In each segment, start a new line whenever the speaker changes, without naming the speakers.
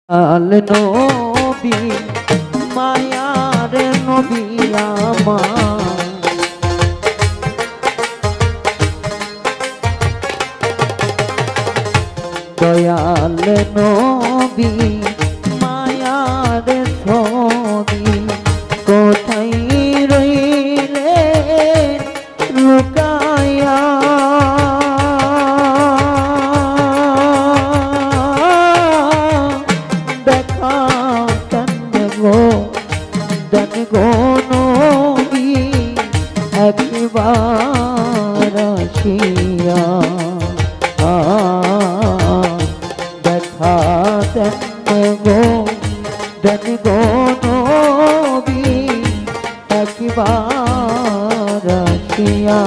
আল নবী মায়ার নবী আমার দয়াল নবী মায়ার ছবি কোথায় রইলে লুকায়া দেখা গো নবী একবার আসিয়া দেখা গো নবী একবার আসিয়া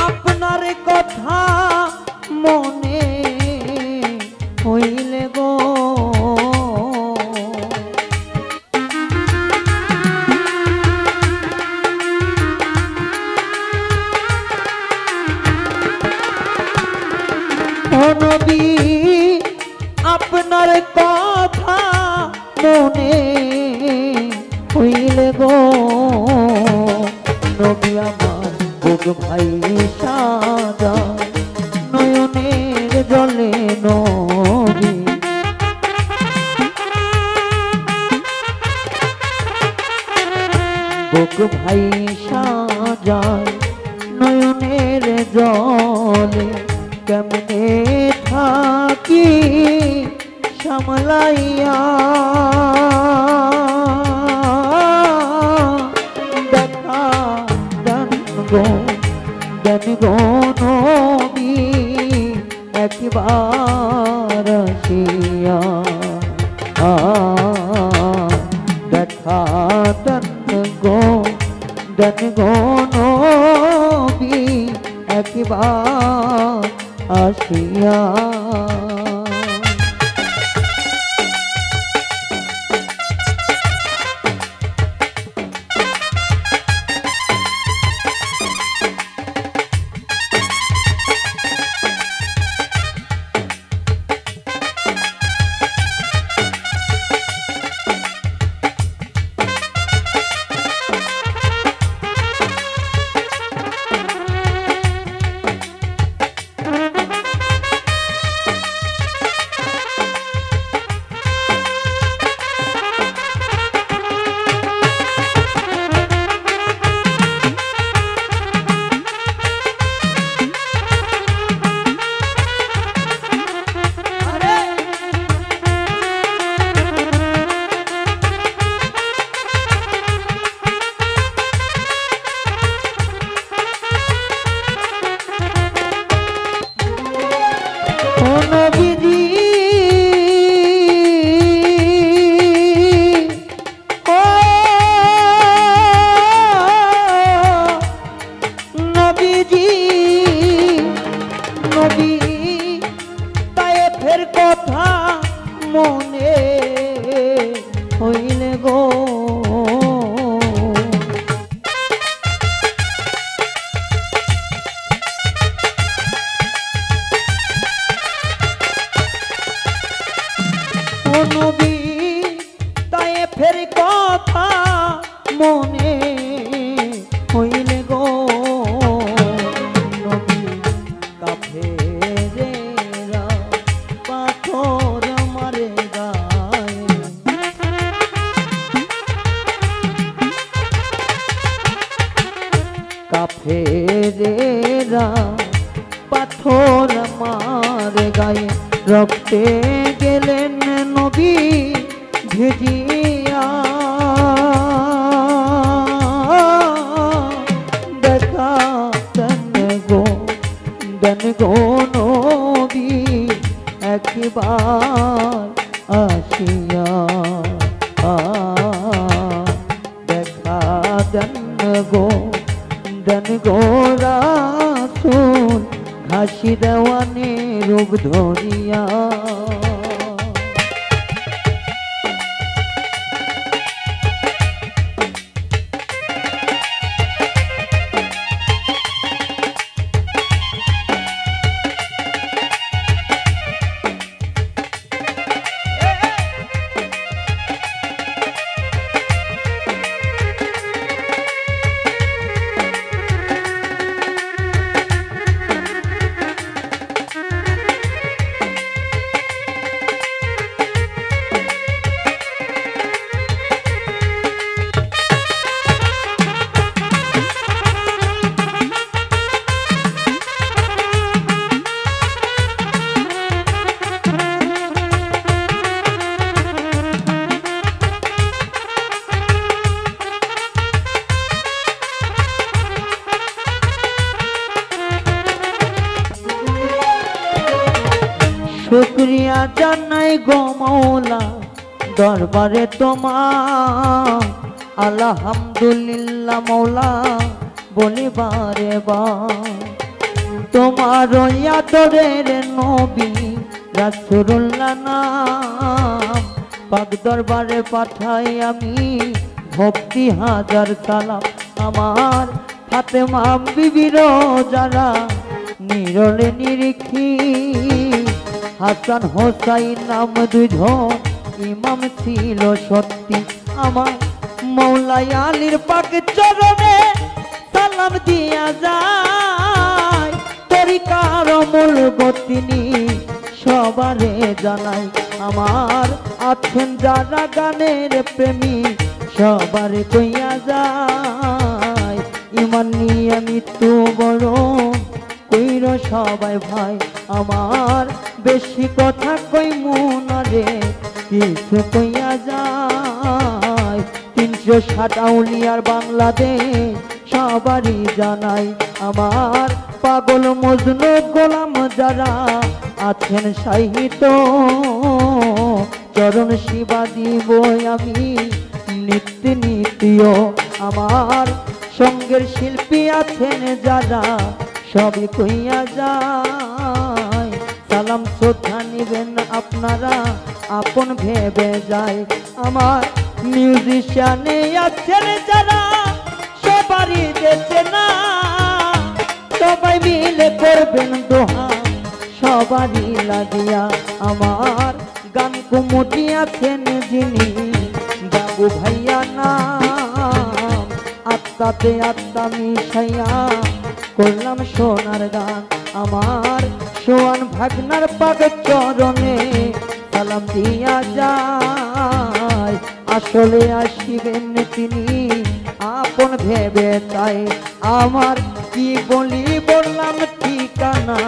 আপনার কথা মনে হইলে গো নবী আপনার কথা মনে হইলে গো নবী আমার বুক ভাই সাদা নয়নের জলে নবী বুক ভাই সাজায় নয়নের জলে কেমনে থাকি সামলাইয়া দেখা দেন গো নবী একবার আসিয়া দেখা দেন গো নবী একবার আসিয়া পীরেরা পাথর আমার গায়ে রক্তে গেলেন নবী ভিজিয়া দেখা দেন গো নবী একবার আসিয়া দেখা দেন গো রাসূল ঘাসি দেওয়ানে রূপ ধরিয়া শুকরিয়া জানাই গো মৌলা দরবারে তোমার আলহামদুলিল্লাহ মৌলা বলিবারে বা তোমার আদরের নবী রাসূলুল্লাহ নাম পাক দরবারে পাঠাই আমি ভক্তি হাজার সালাম আমার ফাতেমা বিবির যারা নিরলে নিরিখি হাসান হোসাইন নাম দুজন ইমাম ছিল সত্যি আমার মৌলাই আলীর পাক চরণে সালাম দিয়া যায় তরিকার মূল গতিনি সবারে জানাই আমার আছেন যারা গানের প্রেমী সবারে কইয়া যায় ইমান নিয়ে মৃত্যু বড় কইর সবাই ভাই আমার বেশি কথা কই মনারে কিছু কইয়া যায় 360 আউলিয়ার বাংলাদেশ সবারই জানাই আমার পাগল মজনু গোলাম যারা আছেন সাহিত্য চরণ শিবা দিব আমি নিত্য নিত্য আমার সঙ্গের শিল্পী আছেন যারা সবই কইয়া যায় সালাম শ্রদ্ধা নিবেন আপনারা আপন ভেবে যায় আমার মিউজিশিয়ানে আছেন যারা সবারই দেশে না সবাই মিলে করবেন দোহা সবারই লাগিয়া আমার গান কুমুটি আছেন যিনি বাবু ভাইয়া নাম আত্মাতে আত্মা মিশাইয়া করলাম সোনার গান আমার সোয়ান ভাগনার পাগ চরণে সালাম দিয়া যায় আসলে আসিবেন তিনি আপন ভেবে তাই আমার কি বলি বললাম ঠিকানা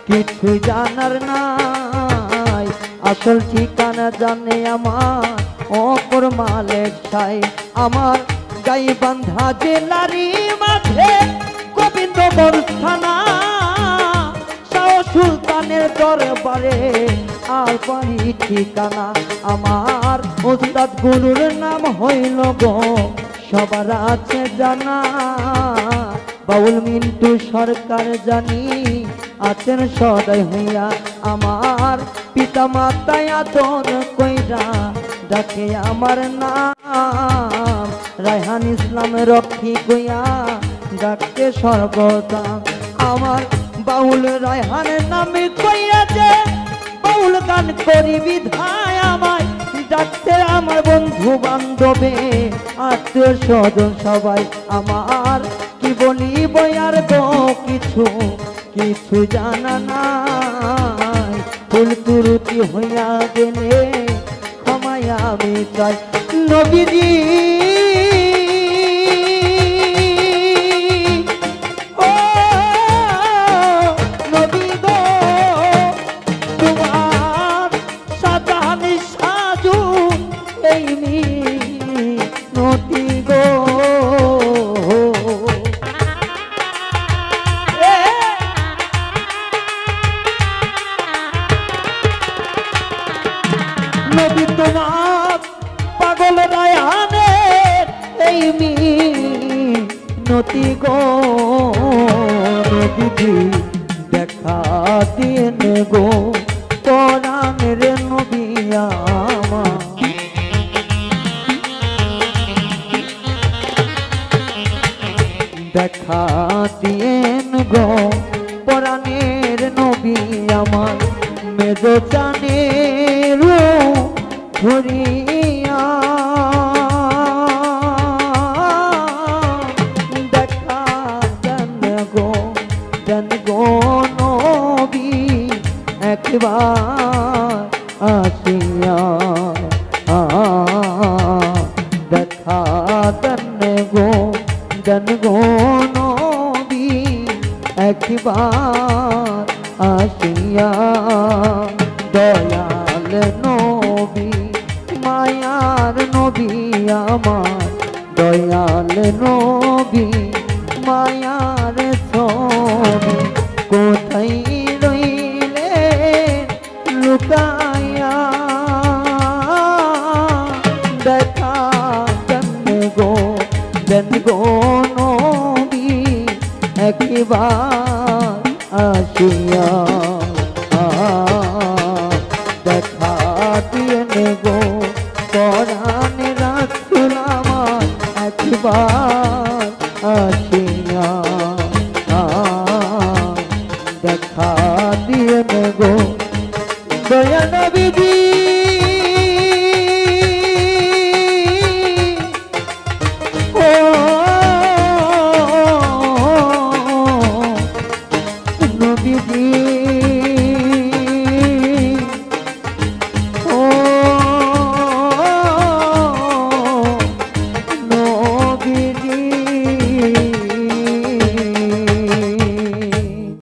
কিছু জানার নাই আসল ঠিকানা জানে আমার অপর মালেক ছাই আমার গাইবান্ধা জেলারি মাঝে গোবিন্দগঞ্জ থানা শাহ সুলতানের দরবারে আর বাড়ি ঠিকানা আমার ওস্তাদ গুরুর নাম হইল গো সবার আছে জানা বাউল মিন্টু সরকার জানি আছেন সদয় হইয়া আমার পিতা মাতায় আদর কইরা ডাকে আমার নাম রায়হান ইসলাম রক্ষী কইয়া ডাকে সর্বদা আমার বাউল রায়হানের নামে কইয়া যে বাউল গান করি বিধায় আমায় ডাকতে আমার বন্ধু বান্ধবে আত্মীয় স্বজন সবাই আমার কি বলিব আর গো কিছু কিছু জানা নাই ভুল ত্রুটি হইয়া গেলে ক্ষমায় আমি চাই নবীজি ও নবীজি দেখা দিন গো পরাণের নবী আমার দেখা দিন গো পরাণের নবী আমার মেজো চানের ধরিয়া দেখা দেন গো নবী একবার আসিয়া দেখা দেন গো নবী একবার আসিয়া দয়াল নবী মায়ার নবী আমার দয়াল নবী মায়ার ছবি কোথায় রইলে লুকায়া দেখা দেন গো নবী একবার আসিয়া দেখা দিন গো পরাণে রাসূল আমার একবার আসিয়া দেখা দিন গো দয়া নবীজি নবীজি